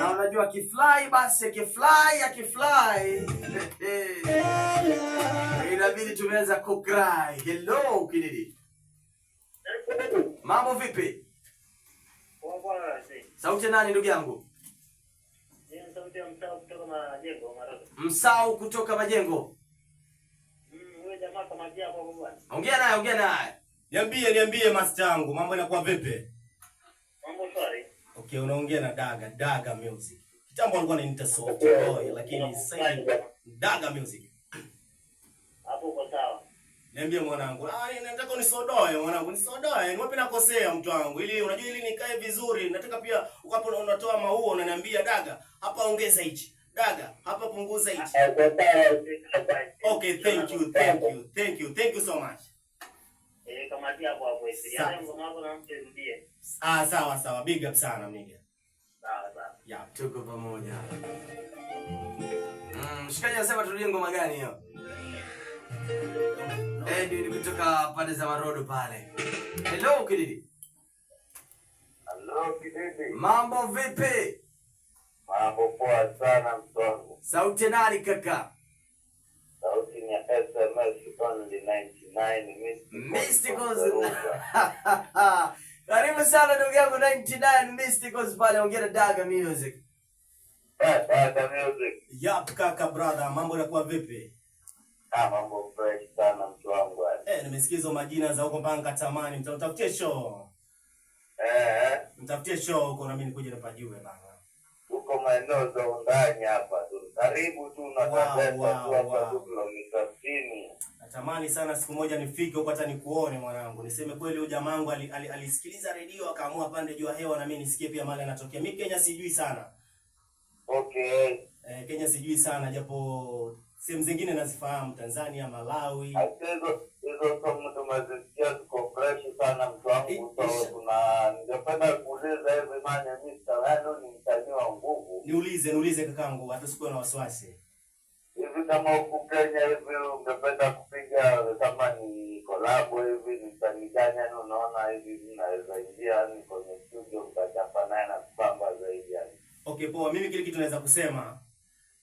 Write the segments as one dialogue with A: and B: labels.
A: Na unajua akifly basi akifly inabidi tumeanza kukrai. Hello Kididi. Mambo vipi? Sauti nani ndugu yangu?
B: Sauti ya Msau kutoka Majengo Marodo.
A: Msau kutoka Majengo.
B: Wewe jamaa kama hapo hapo bwana.
A: Ongea naye.
C: Niambie master wangu, mambo yanakuwa vipi?
B: Mambo shwari.
C: Okay, unaongea na Daga Music. Kitambo alikuwa ananiita Soft Boy, lakini sasa hivi Daga Music.
B: Hapo uko sawa.
C: Niambie mwanangu. Nataka unisodoe mwanangu, nisodoe. Ni wapi nakosea mtu wangu? Ili unajua ili nikae vizuri. Nataka pia ukapo unatoa maua unaniambia Daga, hapa ongeza hichi. Daga, hapa punguza hichi. Okay, thank you so much.
B: Kama hapo hapo hivi. Yaani ngoma yako na mtirudie.
C: Sawa. Big up sana mniga.
B: Sawa.
A: Ya, tuko pamoja. Mshikaji anasema turudie ngoma gani hiyo? Ni kutoka pande za Marodo pale. Hello Kididi.
B: Hello Kididi.
A: Mambo vipi?
B: Mambo poa sana mtongo.
A: Sauti nani kaka?
B: Sauti ni SMS only 99
A: Mysticals. Karibu sana ndugu yangu 99 Mysticals pale, ongea na Daga Music.
B: Daga Music.
C: Yap kaka brother, mambo yanakuwa vipi?
B: Mambo fresh sana mtu wangu.
C: Nimesikia hizo majina za huko mpaka katamani, mtafutie show. Mtafutie show huko na mimi nikuje nipajue bana.
B: Uko maeneo za undani hapa tu. Karibu tu na hapa kilomita 60.
C: Natamani sana siku moja nifike huko hata nikuone mwanangu. Niseme kweli huyu jamaa wangu alisikiliza redio akaamua pande juu ya hewa na mimi nisikie pia mahali anatokea. Mimi Kenya sijui sana.
B: Okay.
C: Kenya sijui sana japo sehemu zingine nazifahamu, Tanzania, Malawi.
B: Hizo somo tumezisikia ziko fresh sana mtu wangu. Ningependa kuuliza hivi maana Mr. ni msanii wa nguvu.
C: Niulize kakangu, hata sikuwa na wasiwasi.
B: Hivi kama huku Kenya hivi ungependa kupiga kama ni collab hivi ni msanii gani unaona hivi mnaweza ingia ni kwenye studio mkachapa naye na kupamba zaidi yani?
C: Okay, poa. Mimi kile kitu naweza kusema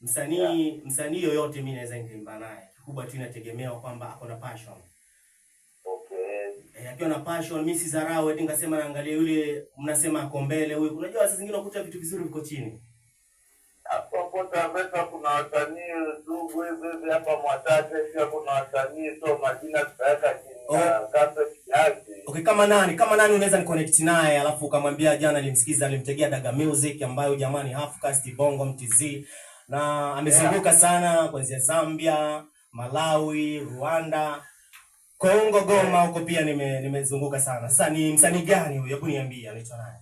C: msanii yoyote mimi naweza nikaimba naye. Kikubwa tu inategemea kwamba ako na passion.
B: Okay.
C: Akiwa na passion mimi sidharau eti ngasema naangalia yule mnasema ako mbele huyu. Unajua saa zingine unakuta vitu vizuri viko chini.
B: Hapo Taveta kuna wasanii ndugu hivi hapa Mwatate, pia kuna wasanii so majina tutaweka chini kasa kiasi.
C: Okay, kama nani unaweza ni connect naye alafu ukamwambia jana nilimsikiza alimtegea Daga Music ambayo jamani half cast Bongo MTZ na amezunguka sana kuanzia Zambia, Malawi, Rwanda, Kongo, Goma huko pia nimezunguka sana. Sasa ni msanii gani huyo? Hebu niambie anaitwa nani?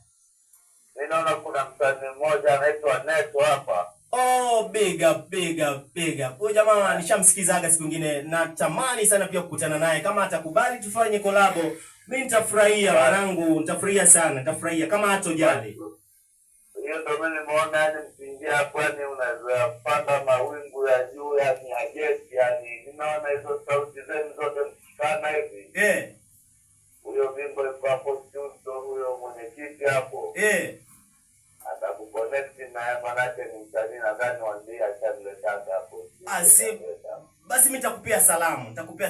B: Ninaona kuna msanii mmoja anaitwa Neto hapa.
C: Oh, big up. Huyo jamaa nishamsikizaga siku nyingine. Natamani sana pia kukutana naye. Kama atakubali tufanye collabo, mimi nitafurahia wanangu, nitafurahia sana, nitafurahia kama hatojali.
B: Hiyo ndio mimi nimeona yani msingia hapo yani unaweza panda mawingu ya juu yani hajeti yani. Ninaona hizo sauti zenu zote msikana hivi. Huyo bimbo yuko hapo studio, huyo mwenyekiti hapo. Atakuconnect na manake ni msanii nadhani waambie achanileta hapo.
C: Basi mimi nitakupea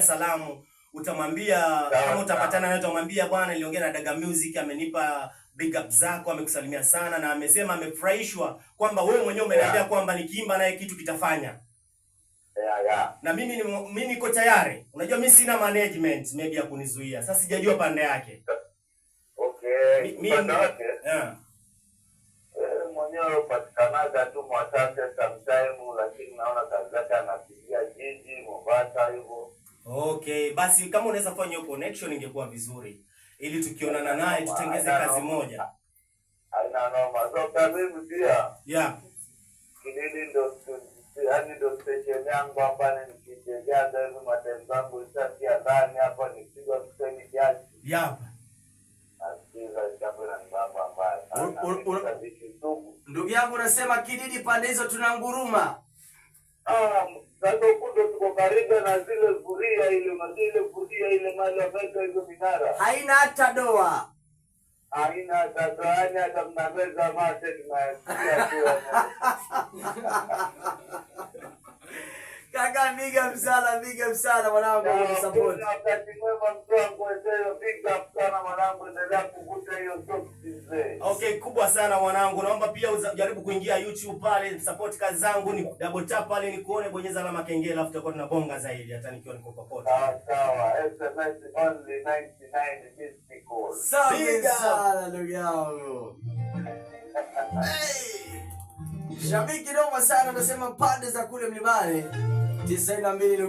C: salamu. Utamwambia kama utapatana naye utamwambia bwana niliongea na Daga Music amenipa big up zako, amekusalimia sana na amesema amefurahishwa kwamba wewe mwenyewe umeniambia kwamba nikiimba naye kitu kitafanya. Na mimi niko tayari. Unajua mimi sina management maybe ya kunizuia. Sasa sijajua pande yake.
B: Okay. Mwenyewe upatikanaga tu Mwatate sometime lakini naona kazi yake anapigia jiji Mombasa hivyo.
C: Okay, basi kama unaweza fanya hiyo connection ingekuwa vizuri ili tukionana naye tutengeze kazi moja.
B: Haina noma. So mimi pia. Kididi ndo station yangu hapa ni nikijaza hizo matendo zangu isatia ndani hapa nikipiga kusemi kiasi.
A: Ndugu yangu unasema Kididi pande hizo tunanguruma.
B: Sasa kundo tuko karibu na zile guria ile mali ya pesa hizo minara.
A: Haina hata doa.
B: Haina tatoani hata mnaweza mate tunasikia tu.
A: Kaka big up sana mwanangu kwa support.
B: Wakati mwema mtu wangu wewe big up sana mwanangu, endelea kuvuta hiyo mzee.
C: Okay, kubwa sana mwanangu. Naomba pia ujaribu kuingia YouTube pale, support kazi zangu, ni double tap pale nikuone, bonyeza alama kengele alafu tutakuwa tunabonga zaidi hata nikiwa niko popote.
B: Sawa. SMS only 99 missed calls.
A: Sana ndugu yangu. Hey! Shabiki noma sana, nasema pande za kule mlimani 92.